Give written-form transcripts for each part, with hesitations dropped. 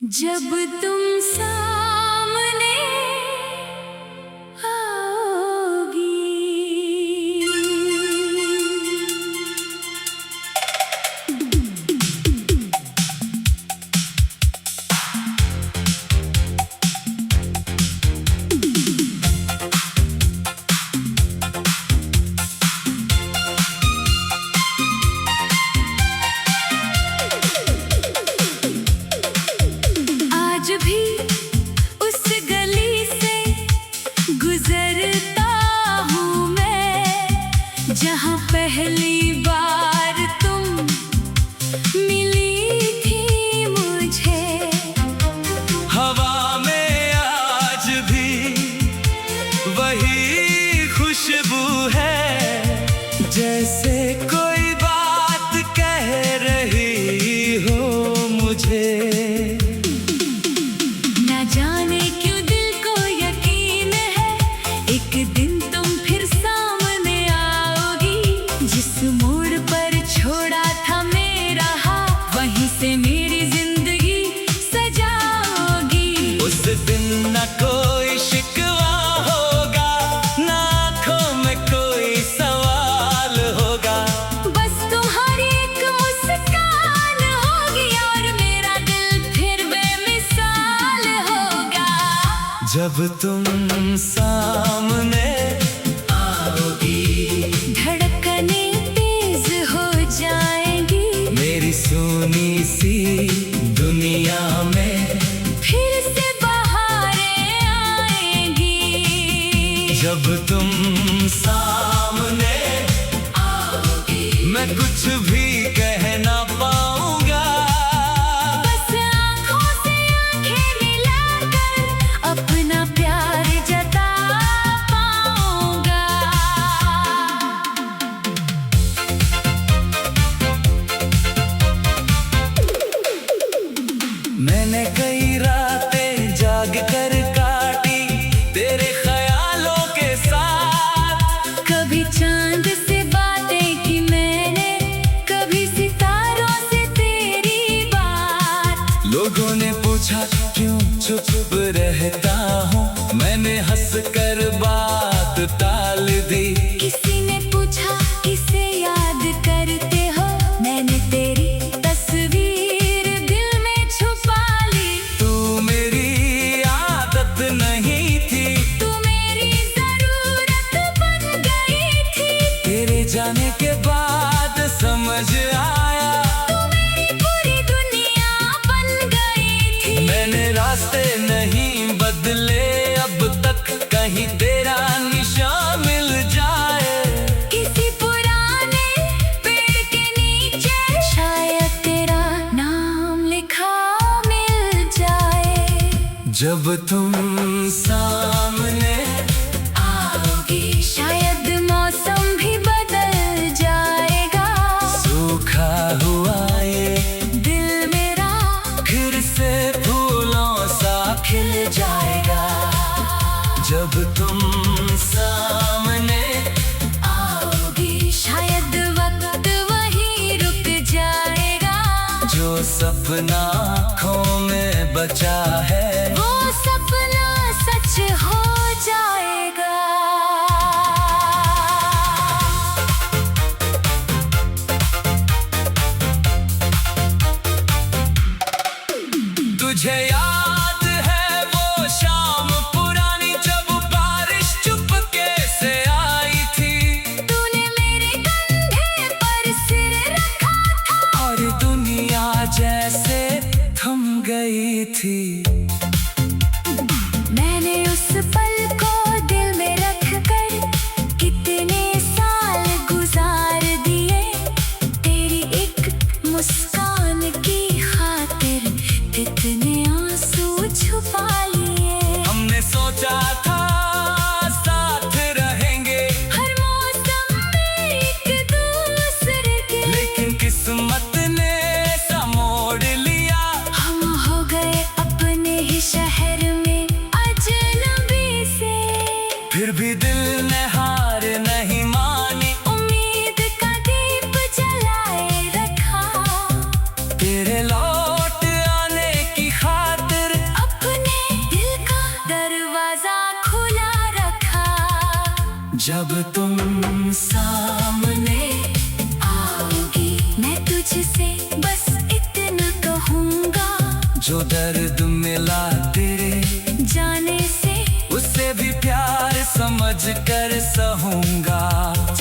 जब तुम सामने आओगी, आज भी उस गली से गुजरता हूँ मैं, जहाँ पहली बार तुम मिली थी मुझे। हवा में आज भी वही खुशबू है, जैसे कोई बात कह रही हो मुझे। ना जाने क्यों दिल को यकीन है, एक दिन तुम फिर सामने आओगी। जिस मोड़ पर छोड़ा था मेरा हाथ, वहीं से मेरी जिंदगी सजाओगी। उस दिन न कोई शिकवा होगा, ना आँखों में कोई सवाल होगा। बस तुम्हारी एक मुस्कान होगी और मेरा दिल फिर बेमिसाल होगा। जब तुम सामने आओगी, धड़कनें तेज हो जाएंगी, मेरी सुनी सी दुनिया में फिर से बहारें आएंगी। जब तुम सामने आओगी, मैं कुछ भी कह ना पाऊंगा। बस आँखों से आँखें मिलाकर अपना प्यार जता पाऊंगा। मैंने कई रातें जाग कर काटी तेरे ख्यालों के साथ। कभी चांद से बातें की मैंने, कभी सितारों से तेरी बात। लोगों ने पूछा क्यों चुप रहता हूँ, मैंने हंस कर बात टाल दी। किसी ने पूछा किसे याद करते हो, मैंने तेरी तस्वीर दिल में छुपा ली। तू मेरी आदत नहीं थी, तू मेरी जरूरत बन गई थी। तेरे जाने के बाद समझ आया, तू मेरी पूरी दुनिया बन गई थी। मैंने रास्ते नहीं बदले अब तक, कहीं तेरा निशान मिल जाए। किसी पुराने पेड़ के नीचे शायद तेरा नाम लिखा मिल जाए। जब तुम सामने आओगी, शायद मौसम भी बदल जाएगा। सूखा हुआ ये दिल मेरा फिर से फूलों सा खिल जाएगा। जब तुम सामने आओगी, शायद वक्त वहीं रुक जाएगा। जो सपना आँखों में बचा है, वो सपना सच हो जाएगा। तुझे याद है वो शाम पुरानी, जब बारिश चुपके से आई थी। तूने मेरे कंधे पर सिर रखा था, और दुनिया जैसे थम गई थी। मैंने उस पल को दिल में रख कर कितने साल गुजार दिए। तेरी एक मुस्कान की खातिर कितने आंसू छुपा लिए। हमने सोचा था साथ रहेंगे हर मौसम में एक दूसरे के, लेकिन किस्मत ने सा मोड़ लिया। हम हो गए अपने जब तुम सामने आओगी मैं तुझसे बस इतना कहूँगा, जो दर्द मिला तेरे जाने से उससे भी प्यार समझ कर सहूंगा।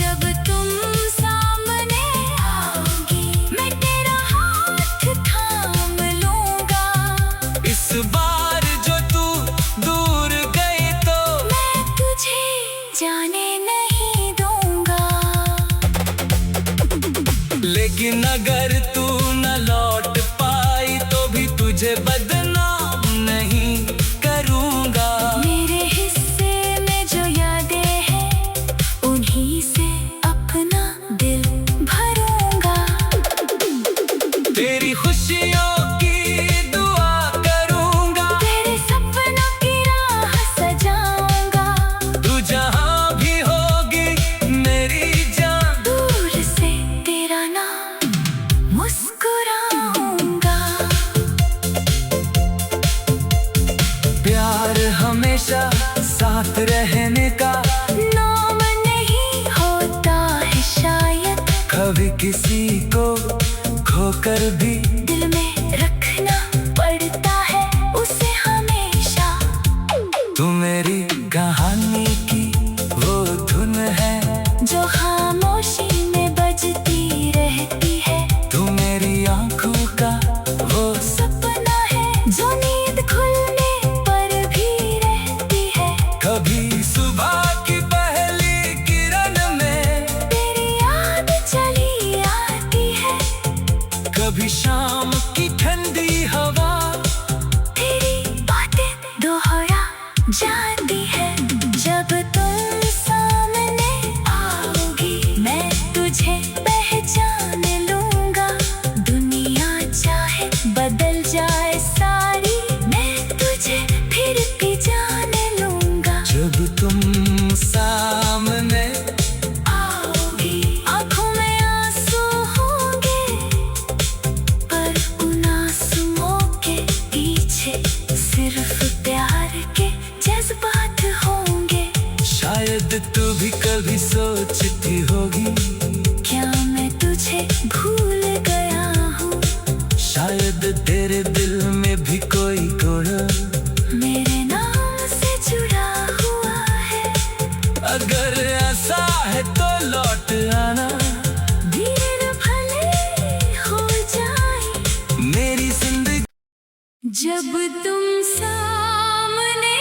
जब तुम सामने आओगी मैं तेरा हाथ थाम लूँगा। इस बार जो तू दूर गई तो मैं तुझे जाने नहीं दूँगा। लेकिन अगर तू न लौट पाई तो भी तुझे बदनाम नहीं करूँगा। मेरे हिस्से में जो यादें हैं उन्हीं से अपना दिल भरूँगा। तेरी खुशियों की दुआ करूँगा, तेरे सपनों की राह सजाऊँगा। तू जहाँ भी होगी मेरी जान, दूर से तेरा नाम मुस्कुराऊँगा। प्यार हमेशा साथ रहने का नाम नहीं होता है शायद, कभी किसी को खोकर भी दिल में रखना पड़ता है उसे हमेशा। तू मेरी कहानी की वो धुन है जो खामोशी में बजती रहती है। तू मेरी आंखों का वो सपना है जो नींद खुलने पर भी रहती है। कभी सुबह की पहली किरण में तेरी याद चली आती है, कभी शाम की ठंडी हवा तेरी बातें दोहरा जाती है। जब तुम सामने आओगी मैं तुझे पहचान लूँगा। दुनिया चाहे बदल जाए सारी, मैं तुझे फिर भी जान लूँगा। जब तुम सामने आओगी आँखों में आंसू होंगे, पर उन आंसुओं के पीछे सिर्फ प्यार के जज्बात होंगे। शायद तू भी कभी सोचती होगी क्या मैं तुझे भूल गया हूँ, शायद तेरे दिल में भी कोई कोड़ा मेरे नाम से जुड़ा हुआ है। अगर ऐसा है तो लौट आना, देर भले हो जाए मेरी जिंदगी जब तुम सामने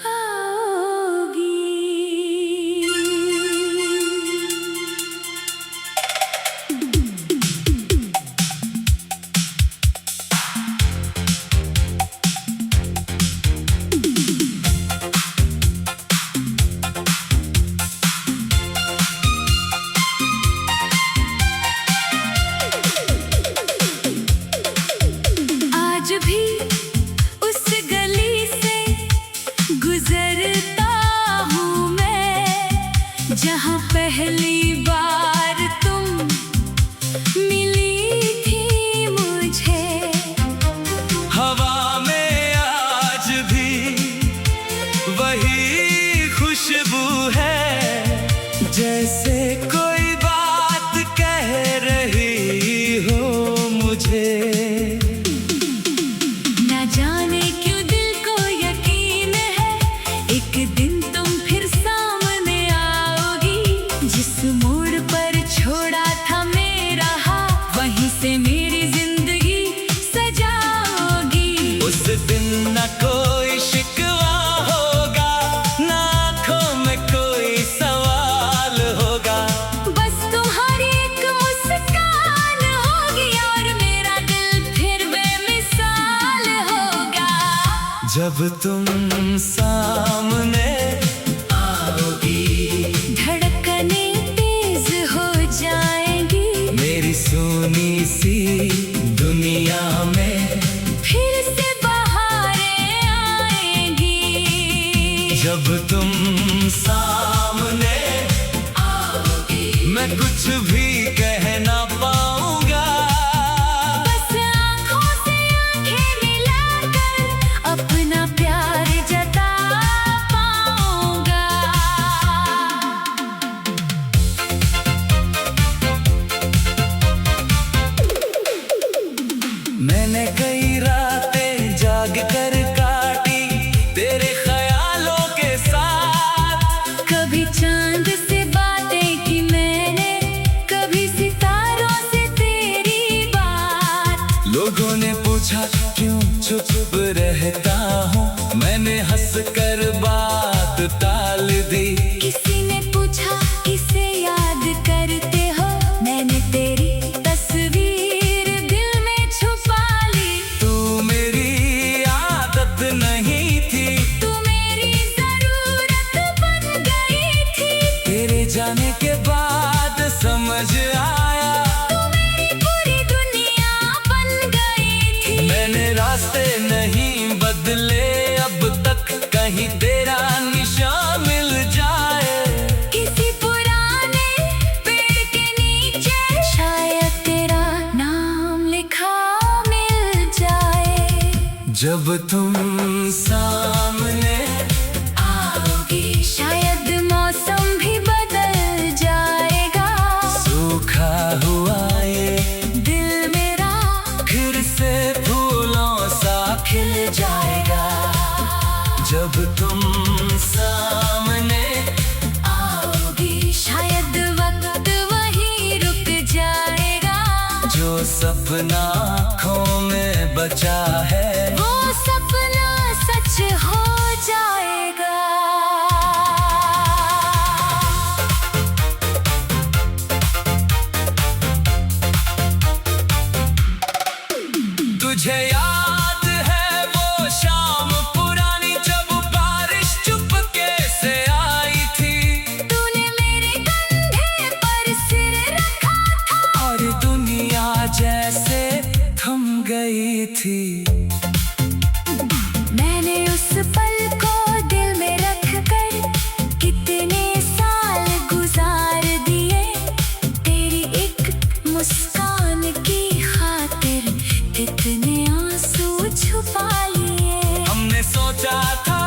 आओगी। आज भी उस गली से गुजरता हूँ मैं, जहाँ पहली बार तुम मिली थी मुझे। हवा में आज भी वही खुशबू है, जैसे कोई बात कह रही हो मुझे। न जाने क्यों दिल को यकीन है एक दिन तुम फिर सामने आओगी। जिस मोड़ पर छोड़ा था मेरा हाथ वहीं से मेरी जिंदगी सजाओगी। उस दिन न कोई शिकवा होगा, न आँखों में कोई सवाल होगा। बस तुम्हारी एक मुस्कान होगी और मेरा दिल फिर बेमिसाल होगा। जब तुम सामने आओगी धड़कनें तेज हो जाएंगी, मेरी सोनी सी दुनिया में फिर से बहारें आएंगी। जब तुम सामने आओगी मैं कुछ भी कह ना पाऊंगा। बस आँखों से आँखें मिलाकर अपना प्यार जता पाऊंगा। मैंने कई रातें जाग कर काटी तेरे ख्यालों के साथ। कभी चांद से बातें की मैंने, कभी सितारों से तेरी बात। लोगों ने पूछा क्यों चुप रहता हूँ, मैंने हंस कर बात टाल दी। किसी ने पूछा किसे याद करते हो, मैंने तेरी तस्वीर दिल में छुपा ली। तू मेरी आदत नहीं थी, तू मेरी जरूरत बन गई थी। तेरे जाने के बाद समझ आया तू मेरी पूरी दुनिया बन गई थी। मैंने रास्ते नहीं बदले अब तक, कहीं तेरा निशान मिल जाए। किसी पुराने पेड़ के नीचे शायद तेरा नाम लिखा मिल जाए। जब तुम सामने आओगी शायद मौसम भी बदल जाएगा। सूखा हुआ ये दिल मेरा फिर से फूलों सा खिल जाएगा। जब तुम सामने आओगी शायद वक्त वहीं रुक जाएगा। जो सपना आँखों में बचा है, वो सपना सच हो जाएगा। तुझे याद है वो शाम पुरानी जब बारिश चुपके से आई थी। तूने मेरे कंधे पर सिर रखा था और दुनिया जैसे थम गई थी। मैंने उस पल को दिल में रख कर कितने साल गुजार दिए। तेरी एक मुस्कान की खातिर कितने आंसू छुपा लिए। हमने सोचा था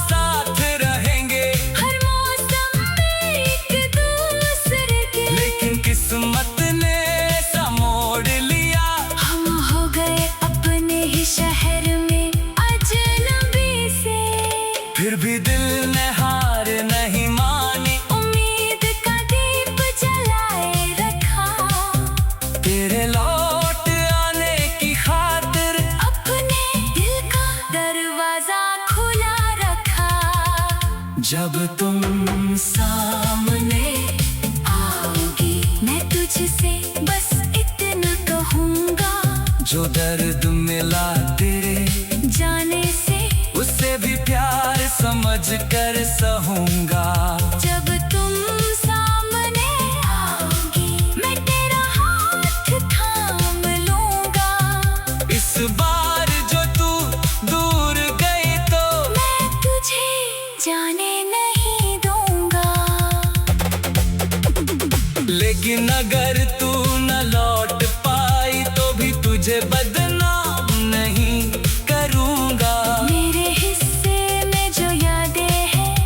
साथ रहेंगे हर मौसम में एक दूसरे के, लेकिन किस्मत ने ऐसा मोड़ लिया। हम हो गए अपने ही शहर में अजनबी से। फिर भी दिल ने हार नहीं मानी, उम्मीद का दीप जलाए रखा। तेरे लौट आने की खातिर अपने दिल का दरवाजा खुला रखा। जब तुम सामने आओगी मैं तुझसे बस इतना कहूँगा, जो दर्द मिला तेरे जाने से उससे भी प्यार समझ कर सहूंगा। जब तुम सामने आओगी मैं तेरा हाथ थाम लूँगा। इस बार जो तू दूर गई तो मैं तुझे जाने नहीं दूँगा। लेकिन अगर तू न लौट पाई तो भी तुझे बदनाम नहीं करूंगा। मेरे हिस्से में जो यादें हैं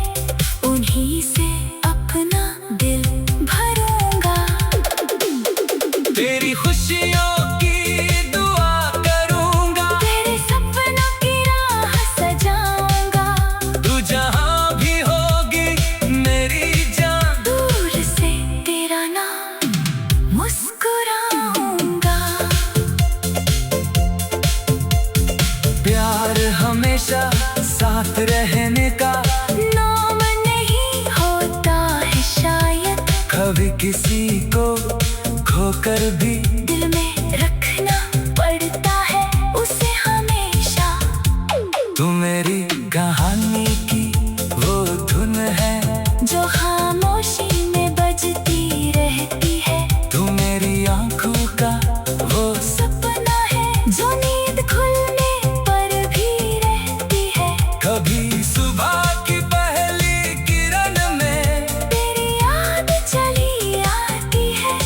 उन्हीं से अपना दिल भरूंगा। तेरी खुशियों की दुआ करूंगा, तेरे सपनों की राह सजाऊंगा। तू जहां भी होगी मेरी जान, दूर से तेरा नाम मुस्कुराऊंगा। प्यार हमेशा साथ रहने का नाम नहीं होता है शायद, कभी किसी को खोकर भी दिल में रखना पड़ता है उसे हमेशा। तू मेरी कहानी की वो धुन है जो खामोशी में बजती रहती है। तू मेरी आंखों का वो सपना है जो नींद खुलने पर भी रहती है। कभी सुबह की पहली किरण में तेरी याद चली आती है,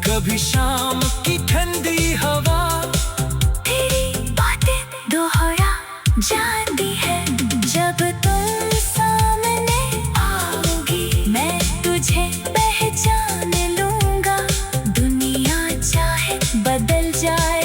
कभी शाम की ठंडी हवा तेरी बातें दोहरा जाती है। जब तुम सामने आओगी मैं तुझे पहचान लूंगा। दुनिया चाहे बदल जाए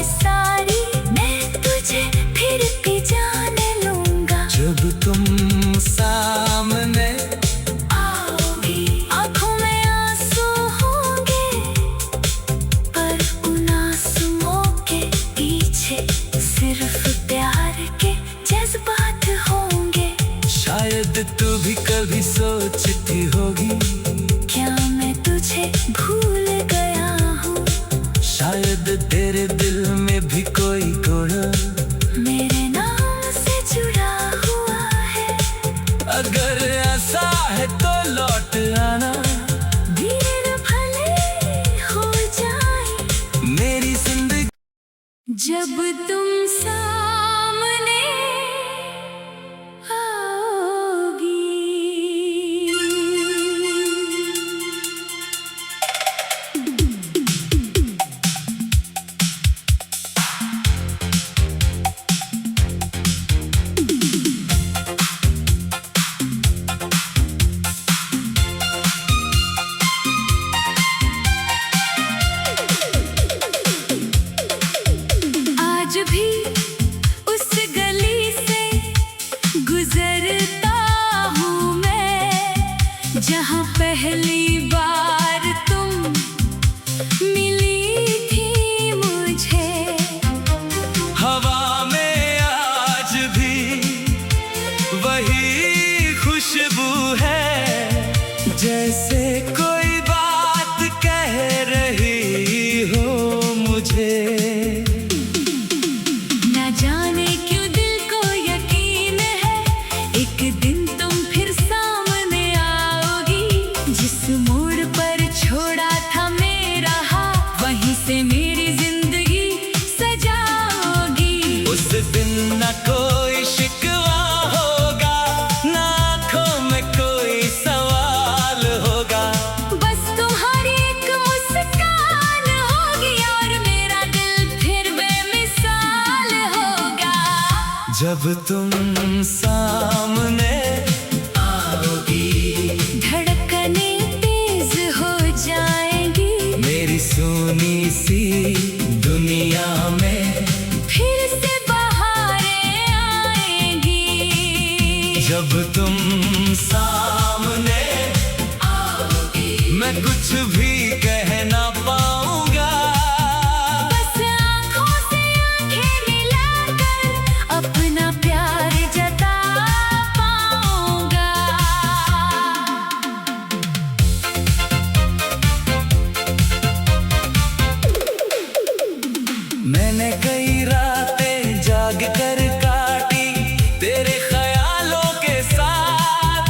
तुम सामने आओगी। आज भी उस गली से गुजरता हूँ मैं, जहाँ पहली बार तुम मिली थी मुझे। हवा में आज भी वही खुशबू है, जैसे कोई बात कह रही हो मुझे। न जाने क्यों दिल को यकीन है, एक दिन तुम फिर सामने आओगी। जिस मोड़ पर छोड़ा था मेरा हाथ, वहीं से मेरी जिंदगी सजाओगी। उस दिन न कोई शिकवा होगा, न आँखों में कोई सवाल होगा। बस तुम्हारी एक मुस्कान होगी और मेरा दिल फिर बेमिसाल होगा। जब तुम सामने आओगी, धड़कनें तेज हो जाएंगी, मेरी सुनी सी दुनिया में फिर से बहारें आएंगी। जब तुम सामने आओगी, मैं कुछ भी कह ना पाऊंगा। बस आँखों से आँखें मिलाकर अपना प्यार जता पाऊंगा। मैंने कई रातें जाग कर काटी तेरे ख्यालों के साथ।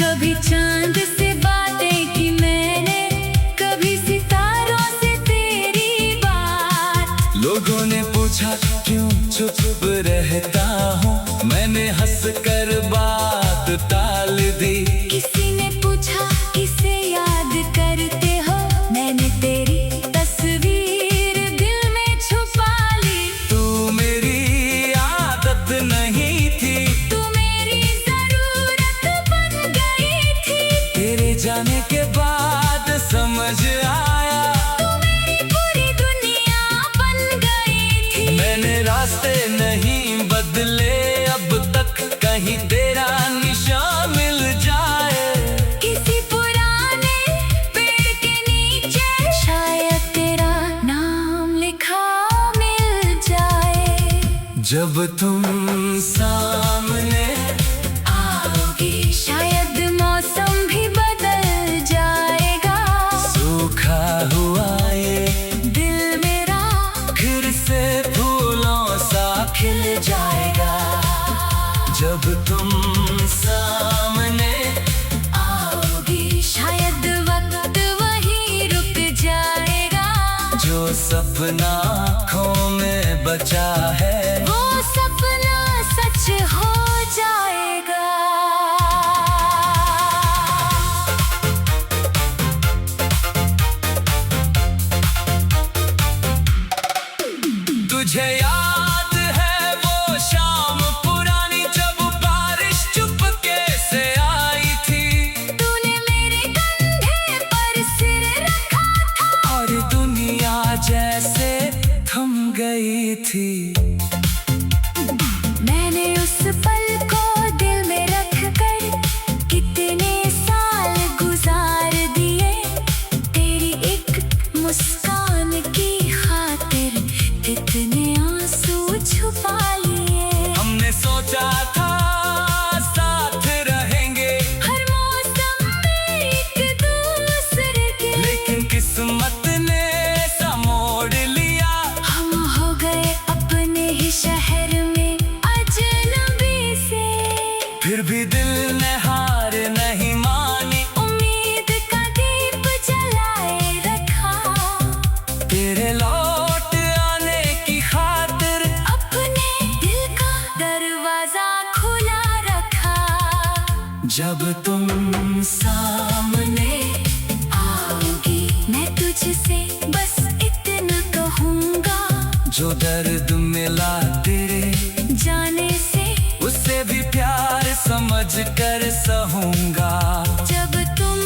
कभी चांद से बातें की मैंने, कभी सितारों से तेरी बात। लोगों ने पूछा क्यों चुप रहता हूँ, मैंने हंस कर बात टाल दी। किसी ने पूछा किसे याद करते हो, मैंने तेरी तस्वीर दिल में छुपा ली। तू मेरी आदत नहीं थी, तू मेरी जरूरत बन गई थी। तेरे जाने के बाद समझ आया, तू मेरी पूरी दुनिया बन गई थी। मैंने रास्ते नहीं बदले अब तक, कहीं तेरा निशान मिल जाए। किसी पुराने पेड़ के नीचे शायद तेरा नाम लिखा मिल जाए। जब तुम सामने आओगी, शायद मौसम भी बदल जाएगा। सूखा हुआ ये दिल मेरा फिर से फूलों सा खिल जाएगा। जब तुम सामने आओगी, शायद वक्त वहीं रुक जाएगा। जो सपना आँखों में बचा है, वो सपना सच हो जाएगा। तुझे याद है वो शाम पुरानी, जब बारिश चुपके से आई थी। तूने मेरे कंधे पर सिर रखा था और दुनिया जैसे थम गई थी। मैंने उस पल को दिल में रख कर कितने साल गुजार दिए। तेरी एक मुस्कान की खातिर कितने आंसू छुपा लिए। हमने सोचा था साथ रहेंगे हर मौसम में एक दूसरे के, लेकिन किस्मत ने सा मोड़ लिया। हम हो गए अपने ही शहर में अजनबी से। फिर भी दिल ने हार नहीं मानी, उम्मीद का दीप जलाए रखा। तेरे लौट आने की खातिर जब तुम सामने आओगी मैं तुझसे बस इतना कहूँगा, जो दर्द मिला तेरे जाने से उससे भी प्यार समझ कर सहूंगा। जब तुम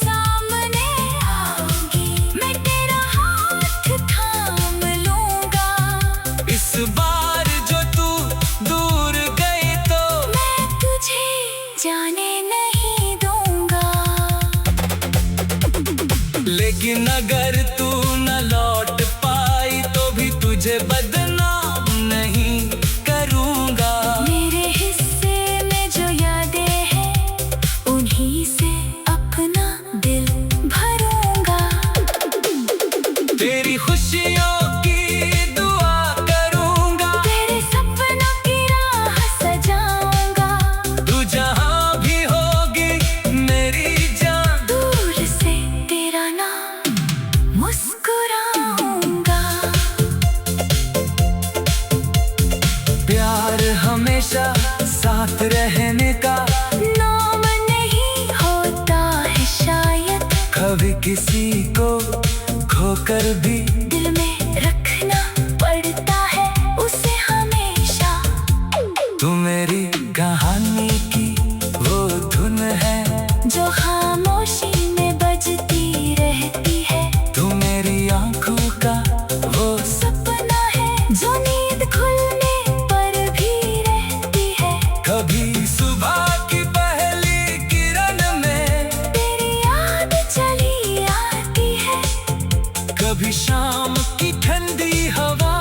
सामने आओगी मैं तेरा हाथ थाम लूँगा, इस बार जो तू दूर गई तो मैं तुझे जाने नहीं दूँगा। लेकिन अगर तू न लौट पाई तो भी तुझे बदनाम नहीं करूँगा। मेरे हिस्से में जो यादें हैं उन्हीं से अपना दिल भरूँगा। तेरी खुशियों की दुआ करूँगा, तेरे सपनों की राह सजाऊँगा, तू जहाँ भी होगी मेरी जान दूर से तेरा नाम मुस्कुराऊँगा। प्यार हमेशा साथ रहने का नाम नहीं होता है शायद, कभी किसी को खोकर भी दिल में रखना पड़ता है उसे हमेशा। तू मेरी कहानी की वो धुन है जो खामोशी में बजती रहती है, तू मेरी आंखों का वो सपना है जो नींद खुलने पर भी रहती है। कभी सुबह की पहली किरण में तेरी याद चली आती है, कभी शाम की ठंडी हवा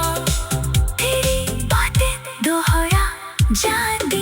तेरी बातें दोहरा जाती